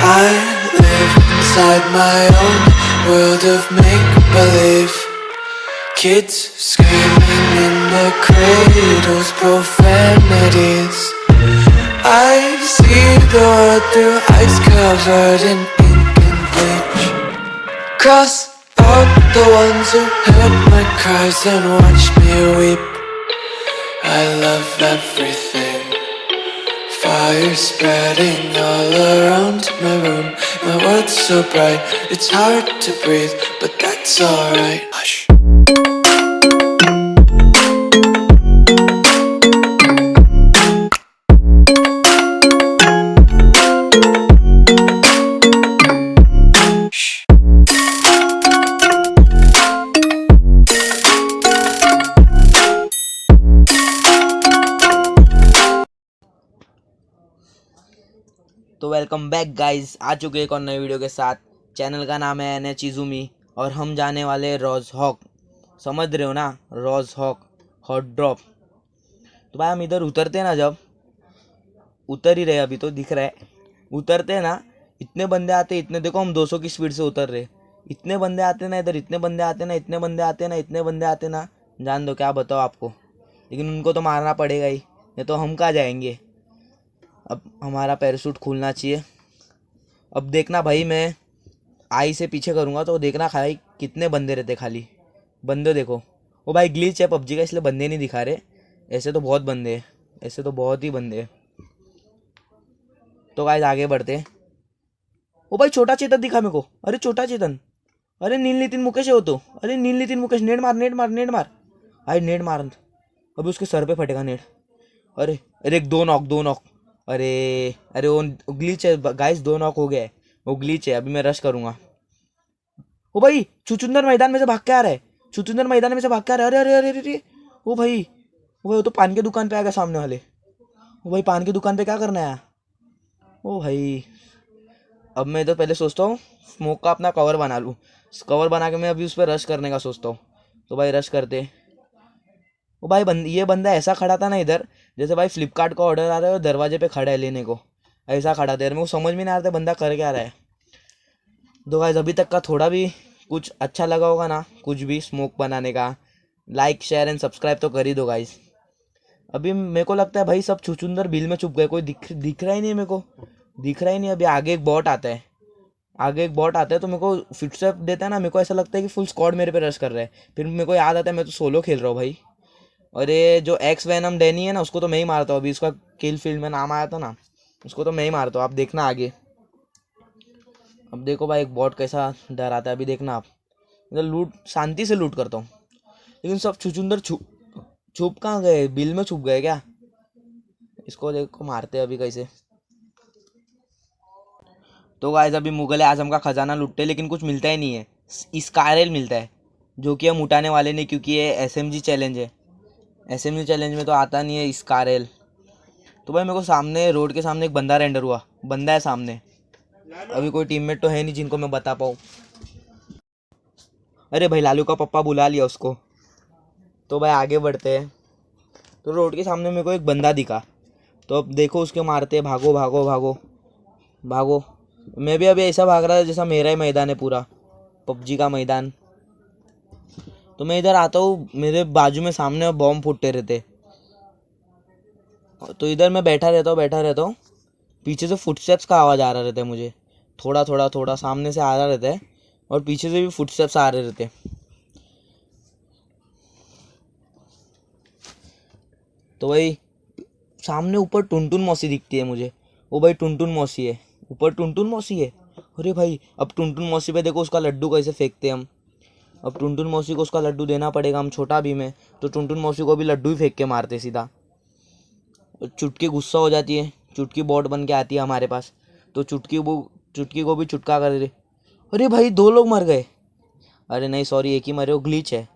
I live inside my own world of make-believe. Kids screaming in the cradles, profanities. I see the world through ice covered in ink and bleach. Cross out the ones who heard my cries and watched me weep. I love everything. Fire spreading all around my room. My world's so bright, it's hard to breathe, but that's alright. Hush. तो welcome back guys, आ चुके एक और नई video के साथ। Channel का नाम है एन चिजुमी और हम जाने वाले रोज हॉक। समझ रहे हो ना, रोज हॉक हॉट ड्रॉप। तो भाई हम इधर उतरते हैं ना, जब उतर ही रहे अभी तो दिख रहा है, उतरते हैं ना, इतने बंदे आते, इतने देखो हम 200 की स्पीड से उतर रहे, इतने बंदे आते ना इधर, इतने बंदे आते ना, इतने बंदे आते ना, इतने बंदे आते ना, जान दो क्या बताओ आपको। लेकिन उनको तो मारना पड़ेगा ही, नहीं तो हम कहाँ जाएंगे। अब हमारा पैराशूट खुलना चाहिए। अब देखना भाई, मैं आई से पीछे करूँगा तो देखना भाई कितने बंदे रहते खाली। बंदे देखो, वो भाई ग्लिच है पबजी का, इसलिए बंदे नहीं दिखा रहे। ऐसे तो बहुत बंदे हैं, ऐसे तो बहुत ही बंदे हैं। तो गाइस आगे बढ़ते हैं। ओ भाई छोटा चेतन दिखा मेरे को, अरे छोटा चेतन, अरे नील नितिन मुकेश है वो तो, अरे नील नितिन मुकेश। नेट मार नेट मार नेट मार, भाई नेट मार, अभी उसके सर पे फटेगा नेट। अरे अरे एक दो नॉक, दो नॉक। अरे अरे वो ग्लिच है गाइस, 2 नॉक हो गया है, वो ग्लिच है। अभी मैं रश करूंगा। ओ भाई छुचुंदर मैदान में से भाग के आ रहा है, छुचुंदर मैदान में से भाग के आ रहा है। अरे अरे अरे अरे, ओ भाई, ओ भाई वो तो पान की दुकान पे आ गया सामने वाले। ओ भाई पान की दुकान पे क्या करना है। ओ भाई अब मैं तो पहले सोचता हूँ स्मोक का अपना कवर बना लूँ, कवर बना के मैं अभी उस पर रश करने का सोचता हूँ। तो भाई रश करते। ओ भाई ये बंदा ऐसा खड़ा था ना इधर, जैसे भाई फ्लिपकार्ट का ऑर्डर आ रहा है और दरवाजे पे खड़ा है लेने को, ऐसा खड़ा था। मेरे को समझ में नहीं आ रहा था बंदा कर क्या रहा है। तो गाइस अभी तक का थोड़ा भी कुछ अच्छा लगा होगा ना, कुछ भी स्मोक बनाने का, लाइक शेयर एंड सब्सक्राइब तो कर ही दो गाइस। अभी मेरे को लगता है भाई सब छुचुंदर बिल में छुप गए, कोई दिख रहा ही नहीं, मेरे को दिख रहा ही नहीं। अभी आगे एक बॉट आता है, आगे एक बॉट आता है तो मेरे को फुटस्टेप देता है ना, मेरे को ऐसा लगता है कि फुल स्क्वाड मेरे पे रश कर रहा है। फिर मेरे को याद आता है मैं तो सोलो खेल रहा हूँ भाई। और ये जो एक्स वैनम डैनी है ना, उसको तो मैं ही मारता हूँ। अभी उसका किल फील्ड में नाम आया था ना, उसको तो मैं ही मारता हूँ। आप देखना आगे। अब देखो भाई एक बॉट कैसा डराता है, अभी देखना आप। इधर लूट शांति से लूट करता हूँ, लेकिन सब छुचुंदर छुप कहाँ गए, बिल में छुप गए क्या। इसको देखो मारते अभी कैसे। तो गाइस अभी मुगल आजम का खजाना लूटते, लेकिन कुछ मिलता ही नहीं है। स्कारल मिलता है, जो कि हम उठाने वाले नहीं, क्योंकि ये एसएमजी चैलेंज है। एसएमजी चैलेंज में तो आता नहीं है स्कारल। तो भाई मेरे को सामने रोड के सामने एक बंदा रेंडर हुआ, बंदा है सामने। अभी कोई टीममेट तो है नहीं जिनको मैं बता पाऊँ। अरे भाई लालू का पप्पा बुला लिया उसको। तो भाई आगे बढ़ते हैं। तो रोड के सामने मेरे को एक बंदा दिखा, तो अब देखो उसके मारते, भागो भागो भागो भागो। मैं भी अभी ऐसा भाग रहा था जैसा मेरा ही मैदान है पूरा, पबजी का मैदान। तो मैं इधर आता हूँ, मेरे बाजू में सामने बॉम्ब फूटते रहते। तो इधर मैं बैठा रहता हूँ। पीछे से फुटस्टेप्स का आवाज़ आ रहा रहता है मुझे, थोड़ा थोड़ा थोड़ा सामने से आ रहा रहता है, और पीछे से भी फुटस्टेप्स आ रहे रहते। तो भाई सामने ऊपर टुनटुन मौसी दिखती है मुझे। वो भाई टुनटुन मौसी है, ऊपर टुनटुन मौसी है। अरे भाई अब टुनटुन मौसी पे देखो उसका लड्डू कैसे फेंकते हम। अब टुनटुन मौसी को उसका लड्डू देना पड़ेगा, हम छोटा भीम है तो टुनटुन मौसी को भी लड्डू ही फेंक के मारते सीधा। चुटकी गुस्सा हो जाती है, चुटकी बॉट बन के आती है हमारे पास, तो चुटकी को भी चुटका कर दे। अरे भाई 2 लोग मर गए। अरे नहीं सॉरी, एक ही मरे, वो ग्लिच है,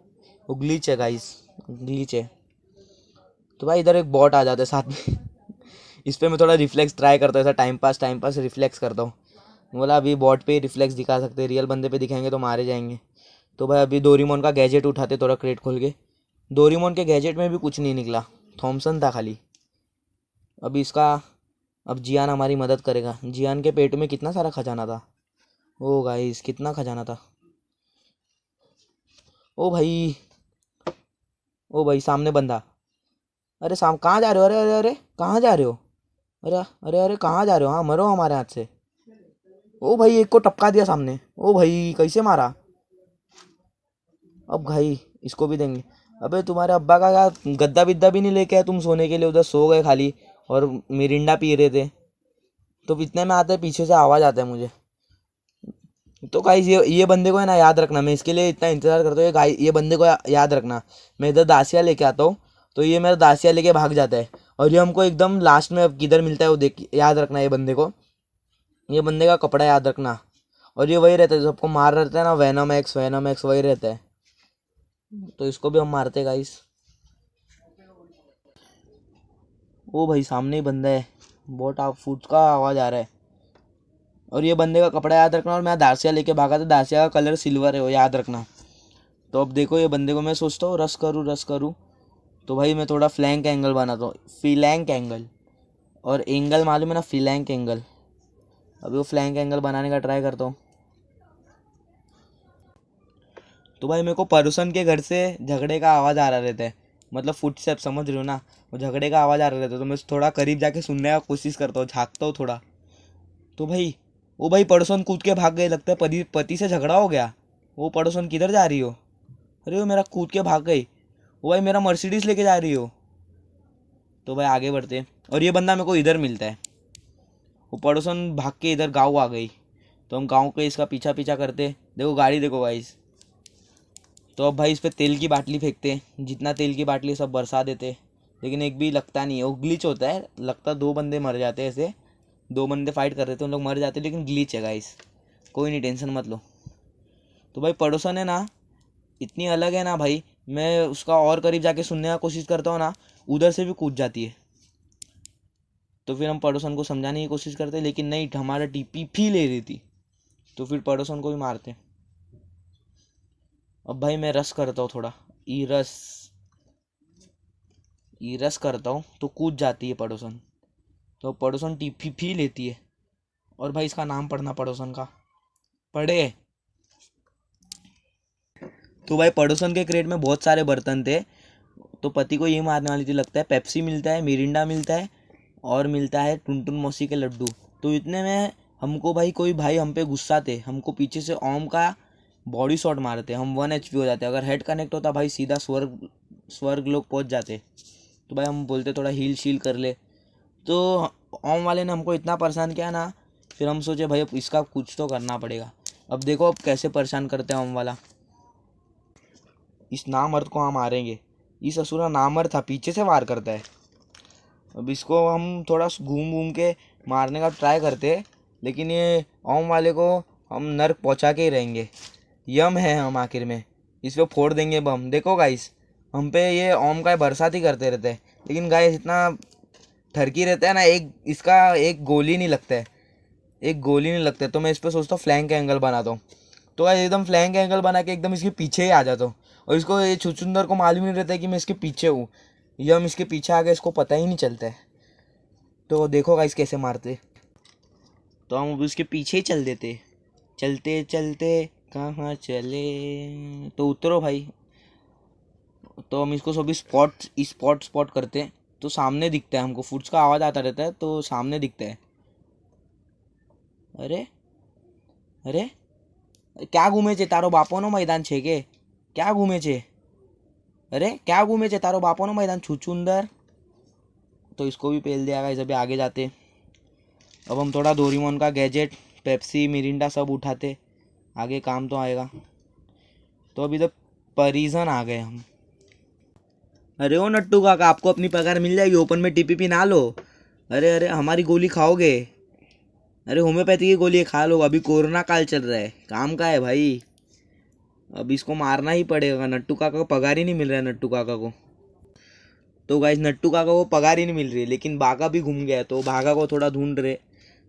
वो ग्लिच है गाइस, ग्लिच है। तो भाई इधर एक बॉट आ जाता है साथ में इस पर मैं थोड़ा रिफ्लेक्स ट्राई करता हूँ, ऐसा टाइम पास रिफ्लेक्स करता हूँ। बोला अभी बॉट पे रिफ्लेक्स दिखा सकते हैं, रियल बंदे पे दिखाएंगे तो मारे जाएंगे। तो भाई अभी डोरेमोन का गैजेट उठाते थोड़ा क्रेट खोल के। डोरेमोन के गैजेट में भी कुछ नहीं निकला, थॉमसन था खाली। अभी इसका अब जियान हमारी मदद करेगा। जियान के पेट में कितना सारा खजाना था। ओ गाइस कितना खजाना था। ओ भाई, ओ भाई सामने बंदा। अरे कहाँ जा रहे हो? अरे अरे अरे कहाँ जा रहे हो? अरे अरे अरे कहाँ जा रहे हो? हाँ मरो हमारे हाथ से। ओ भाई एक को टपका दिया सामने। ओ भाई कैसे मारा? अब भाई इसको भी देंगे। अबे तुम्हारे अब्बा का क्या गद्दा बिद्दा भी नहीं लेके आए तुम सोने के लिए? उधर सो गए खाली और मिरिंडा पी रहे थे। तो इतने में आते पीछे से आवाज़ आता है मुझे। तो गाइस ये बंदे को है ना याद रखना, मैं इसके लिए इतना इंतजार करता हूँ। ये बंदे को याद रखना। मैं इधर दासिया लेके आता हूँ तो ये मेरा दासिया लेके भाग जाता है और ये हमको एकदम लास्ट में अब किधर मिलता है वो देख याद रखना। ये बंदे को, ये बंदे का कपड़ा याद रखना। और ये वही रहता है जो सबको मार रहता है ना, वैनम एक्स वही रहता है। तो इसको भी हम मारते गाइस। ओ भाई सामने ही बंदा है। बहुत आप फुट का आवाज़ आ रहा है। और ये बंदे का कपड़ा याद रखना। और मैं दासिया लेके भागा था, दासिया का कलर सिल्वर है वो याद रखना। तो अब देखो ये बंदे को मैं सोचता हूँ रश करूँ। तो भाई मैं थोड़ा फ्लैंक एंगल बनाता हूँ, फिलैंक एंगल। और एंगल मालूम है ना, फिलैंक एंगल। अभी वो फ्लैंक एंगल बनाने का ट्राई करता हूँ। तो भाई मेरे को परुसन के घर से झगड़े का आवाज़ आ रहा रहता है, मतलब फुट स्टेप समझ रहे हो ना, वो झगड़े का आवाज़ आ रहा रहता है। तो मैं थोड़ा करीब जाके सुनने का कोशिश करता हूँ, झाँकता हूँ थोड़ा। तो भाई वो भाई पड़ोसन कूद के भाग गए, लगता है पति पति से झगड़ा हो गया। वो पड़ोसन किधर जा रही हो? अरे वो मेरा कूद के भाग गई। वो भाई मेरा मर्सिडीज लेके जा रही हो। तो भाई आगे बढ़ते हैं। और ये बंदा मेरे को इधर मिलता है। वो पड़ोसन भाग के इधर गाँव आ गई। तो हम गाँव के इसका पीछा पीछा करते। देखो गाड़ी देखो गाइस। तो अब भाई इस पर तेल की बाटली फेंकते, जितना तेल की बाटली सब बरसा देते। लेकिन एक भी लगता नहीं है, वो ग्लिच होता है। लगता दो बंदे मर जाते हैं ऐसे, दो बंदे फाइट कर रहे थे उन लोग मर जाते, लेकिन ग्लिच है गाइस। कोई नहीं, टेंशन मत लो। तो भाई पड़ोसन है ना इतनी अलग है ना भाई, मैं उसका और करीब जाके सुनने का कोशिश करता हूँ ना, उधर से भी कूद जाती है। तो फिर हम पड़ोसन को समझाने की कोशिश करते, लेकिन नहीं, हमारा टीपी फी ले रही थी। तो फिर पड़ोसन को भी मारते। अब भाई मैं रस करता हूँ थोड़ा, ई रस ई रस करता हूँ तो कूद जाती है पड़ोसन। तो पड़ोसन टीपी फी लेती है। और भाई इसका नाम पढ़ना पड़ोसन का, पढ़े। तो भाई पड़ोसन के क्रेट में बहुत सारे बर्तन थे। तो पति को ये मारने वाली थी, लगता है पेप्सी मिलता है, मिरिंडा मिलता है और मिलता है टुनटुन मौसी के लड्डू। तो इतने में हमको भाई कोई भाई हम पे गुस्सा थे, हमको पीछे से ओम का बॉडी शॉट मारते, हम 1 HP हो जाते। अगर हेड कनेक्ट होता भाई सीधा स्वर्ग लोग पहुंच जाते। तो भाई हम बोलते थोड़ा हील शील कर ले। तो ओम वाले ने हमको इतना परेशान किया ना, फिर हम सोचे भाई अब इसका कुछ तो करना पड़ेगा। अब देखो अब कैसे परेशान करते हैं ओम वाला। इस नामर्द को हम मारेंगे। इस असुरा नामर्द था, पीछे से वार करता है। अब इसको हम थोड़ा घूम घूम के मारने का ट्राई करते, लेकिन ये ओम वाले को हम नर्क पहुंचा के ही रहेंगे। यम है हम आखिर में, इस पे फोड़ देंगे बम। देखो गाइस हम पे ये ओम का बरसात ही करते रहते हैं, लेकिन गाइस इतना ठरकी रहता है ना, एक इसका एक गोली नहीं लगता है, एक गोली नहीं लगता है। तो मैं इस पर सोचता हूँ फ्लैंक एंगल बनाता हूँ। तो गाइस एकदम फ्लैंक एंगल बना के एकदम इसके पीछे ही आ जाता हूँ। और इसको ये छुचुंदर को मालूम नहीं रहता है कि मैं इसके पीछे हूँ। यम इसके पीछे आ गया, इसको पता ही नहीं चलता है। तो देखो गाइस कैसे मारते। तो हम उसके पीछे ही चल देते, चलते चलते कहाँ चले। तो उतरो भाई। तो हम इसको सभी स्पॉट करते हैं। तो सामने दिखता है हमको, फुट्स का आवाज़ आता रहता है तो सामने दिखता है। अरे अरे क्या घूमे छे तारो बापोनो मैदान छे के? क्या घूमे छे? अरे क्या घूमे छे तारो बापोनो मैदान छुचुंदर। तो इसको भी पेल दिया गाइस। अभी आगे जाते। अब हम थोड़ा डोरेमोन का गैजेट, पेप्सी मिरिंडा सब उठाते, आगे काम तो आएगा। तो अभी तो परिजन आ गए हम। अरे ओ नट्टू काका, आपको अपनी पगार मिल जाएगी, ओपन में टीपीपी ना लो। अरे अरे हमारी गोली खाओगे? अरे होम्योपैथी की गोली खा लो, अभी कोरोना काल चल रहा है, काम का है भाई। अब इसको मारना ही पड़ेगा। नट्टू काका को पगार ही नहीं मिल रहा है, नट्टू काका को। तो गाइस नट्टू काका को पगार ही नहीं मिल रही है, लेकिन बागा भी घूम गया, तो बागा को थोड़ा ढूंढ रहे।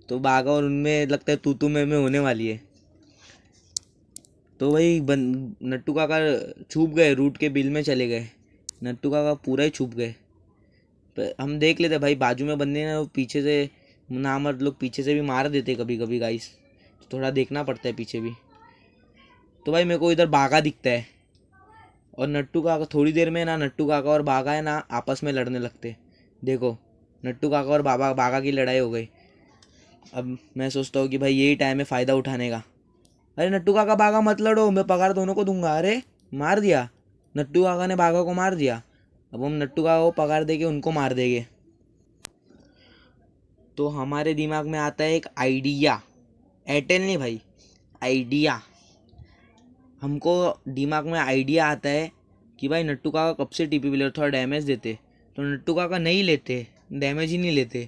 तो बागा और उनमें लगता है तू में होने वाली है। तो भाई नट्टू काका छुप गए, रूट के बिल में चले गए। नट्टू काका पूरा ही छुप गए। हम देख लेते भाई, बाजू में बंदे ना पीछे से नामर्द लोग पीछे से भी मार देते कभी कभी गाइस, तो थोड़ा देखना पड़ता है पीछे भी। तो भाई मेरे को इधर बागा दिखता है, और नट्टू काका थोड़ी देर में ना, नट्टू काका और बागा है ना आपस में लड़ने लगते। देखो नट्टू काका और बाबा बागा की लड़ाई हो गई। अब मैं सोचता हूँ कि भाई यही टाइम है फ़ायदा उठाने का। अरे नट्टू काका बागा मत लड़ो, मैं पगार दोनों को दूंगा। अरे मार दिया, नट्टू काका ने बागा को मार दिया। अब हम नट्टू काका को पगार देके उनको मार देंगे। तो हमारे दिमाग में आता है एक आइडिया, एयरटेल नहीं भाई, आइडिया। हमको दिमाग में आइडिया आता है कि भाई नट्टू काका कब से टीपी प्लेयर थोड़ा डैमेज देते, तो नट्टू काका नहीं लेते, डैमेज ही नहीं लेते।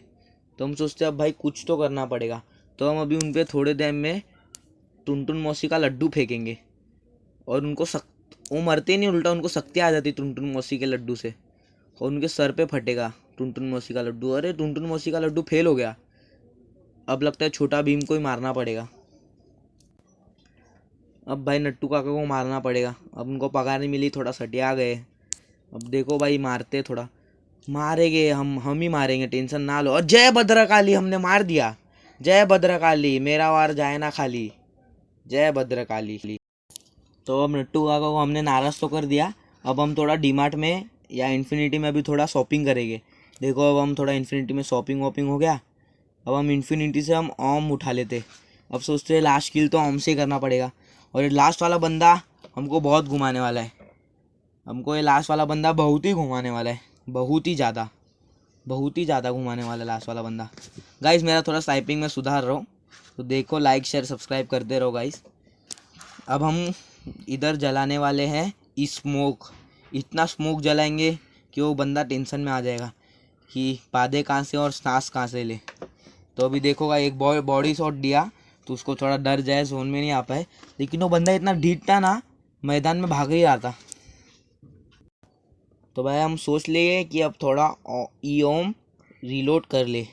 तो हम सोचते अब भाई कुछ तो करना पड़ेगा। तो हम अभी उन पर थोड़े टाइम में टुनटुन मौसी का लड्डू फेंकेंगे, और उनको वो मरते नहीं, उल्टा उनको शक्ति आ जाती टुनटुन मौसी के लड्डू से, और उनके सर पे फटेगा टुनटुन मौसी का लड्डू। अरे टुनटुन मौसी का लड्डू फेल हो गया। अब लगता है छोटा भीम को ही मारना पड़ेगा। अब भाई नट्टू काका को मारना पड़ेगा। अब उनको पगार नहीं मिली, थोड़ा सटिया गए। अब देखो भाई मारते, थोड़ा मारेंगे, हम ही मारेंगे, टेंशन ना लो। और जय भद्रकाली, हमने मार दिया। जय भद्रकाली, मेरा वार जाए ना खाली, जय भद्रकाली। तो अब नट्टू काका को हमने नाराज़ तो कर दिया। अब हम थोड़ा डीमार्ट में या इन्फिनिटी में अभी थोड़ा शॉपिंग करेंगे। देखो अब हम थोड़ा इन्फिनिटी में शॉपिंग वॉपिंग हो गया। अब हम इन्फिनिटी से हम ओम उठा लेते। अब सोचते हैं लास्ट किल तो ओम से ही करना पड़ेगा, और ये लास्ट वाला बंदा हमको बहुत घुमाने वाला है। हमको ये लास्ट वाला बंदा बहुत ही घुमाने वाला है, बहुत ही ज़्यादा घुमाने वाला है लास्ट वाला बंदा। गाइस मेरा थोड़ा स्नाइपिंग में सुधार रहा हूँ, तो देखो लाइक शेयर सब्सक्राइब करते रहो गाइस। अब हम इधर जलाने वाले हैं स्मोक। इतना स्मोक जलाएंगे कि वो बंदा टेंशन में आ जाएगा कि पादे कहाँ से और सांस कहाँ से ले। तो अभी देखोगा एक बॉडी शॉट दिया तो उसको थोड़ा डर जाए, जोन में नहीं आ पाए, लेकिन वो बंदा इतना ढीठ था ना, मैदान में भाग ही रहा था। तो भाई हम सोच लिए कि अब थोड़ा ईओम रीलोड कर ले,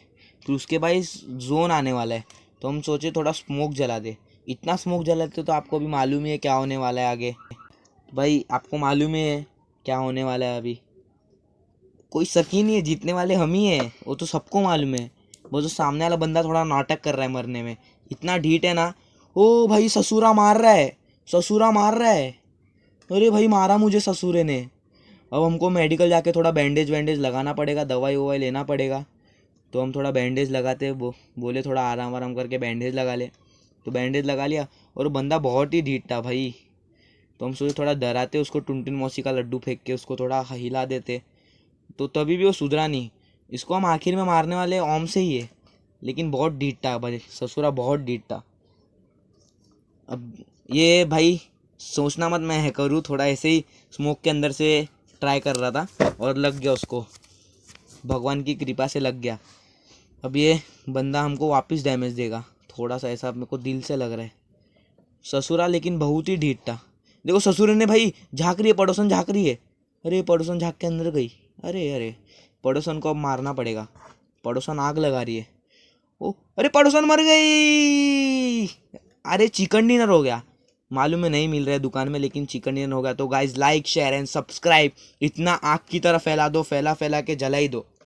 फिर उसके भाई जोन आने वाला है, तो हम सोचे थोड़ा स्मोक जला दे। इतना स्मोक जलाते तो आपको भी मालूम ही है क्या होने वाला है आगे। भाई आपको मालूम ही है क्या होने वाला है अभी, कोई शक ही नहीं है, जीतने वाले हम ही हैं, वो तो सबको मालूम है। वो जो सामने वाला बंदा थोड़ा नाटक कर रहा है मरने में, इतना ढीठ है ना। ओ भाई ससुरा मार रहा है, ससुरा मार रहा है। अरे भाई मारा मुझे ससुरे ने। अब हमको मेडिकल जाके थोड़ा बैंडेज वैंडेज लगाना पड़ेगा, दवाई ववाई लेना पड़ेगा। तो हम थोड़ा बैंडेज लगाते, बोले थोड़ा आराम आराम करके बैंडेज लगा ले। तो बैंडेज लगा लिया, और बंदा बहुत ही ढीठ था भाई। तो हम सोचे थोड़ा डराते उसको, टुनटुन मौसी का लड्डू फेंक के उसको थोड़ा हिला देते, तो तभी भी वो सुधरा नहीं। इसको हम आखिर में मारने वाले ओम से ही है, लेकिन बहुत ढीठ था भाई, ससुरा बहुत ढीठ था। अब ये भाई सोचना मत मैं है करूँ, थोड़ा ऐसे ही स्मोक के अंदर से ट्राई कर रहा था और लग गया उसको, भगवान की कृपा से लग गया। अब ये बंदा हमको वापस डैमेज देगा, थोड़ा सा ऐसा मेरे को दिल से लग रहा है। ससुरा लेकिन बहुत ही ढीठ था। देखो ससुर ने भाई झाँक रही है, पड़ोसन झाँक रही है। अरे पड़ोसन झाँक के अंदर गई। अरे पड़ोसन को अब मारना पड़ेगा, पड़ोसन आग लगा रही है। ओ अरे पड़ोसन मर गई। अरे चिकन डिनर हो गया, मालूम है नहीं मिल रहा है दुकान में, लेकिन चिकन डिनर हो गया। तो guys like share and subscribe, इतना आग की तरह फैला दो, फैला के जला ही दो।